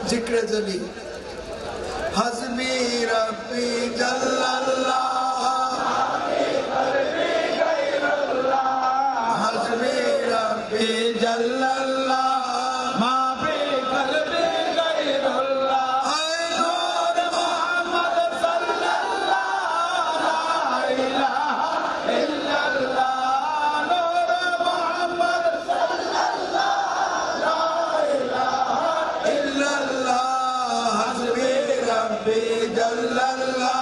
जिक्र जली हस्बी रब्बी जल्लल्लाह हस्बी रब्बी जल्लल्लाह मा फी क़ल्बी गैरुल्लाह नूर मोहम्मद सल्लल्लाह ला इलाहा इल्लल्लाह नूर मोहम्मद सल्लल्लाह ला इलाहा इल्लल्लाह हस्बी रब्बी जल्लल्लाह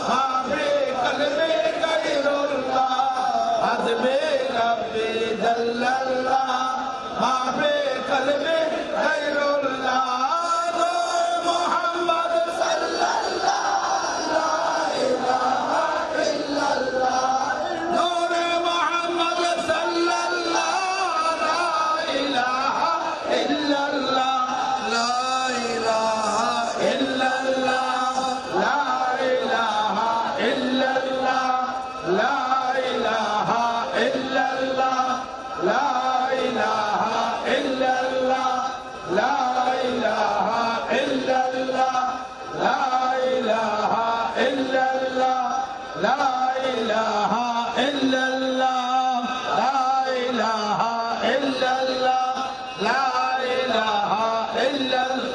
मा फी क़ल्बी गैरुल्लाह हस्बी रब्बी जल्लल्लाह मा फी क़ल्बी गैरुल्लाह नूर मोहम्मद सल्लल्लाह ला इलाहा इल्लल्लाह नूर मोहम्मद सल्लल्लाह ला इलाहा इल्लल्लाह ला इलाहा इल्लल्लाह ला इलाहा इल्लल्लाह ला इलाहा इल्लल्लाह ला इलाहा इल्लल्लाह ला इलाहा इल्लल्लाह ला इलाहा इल्लल्लाह ला इलाहा इल्लल्लाह ला इलाहा इल्लल्लाह ला इलाहा इल्लल्लाह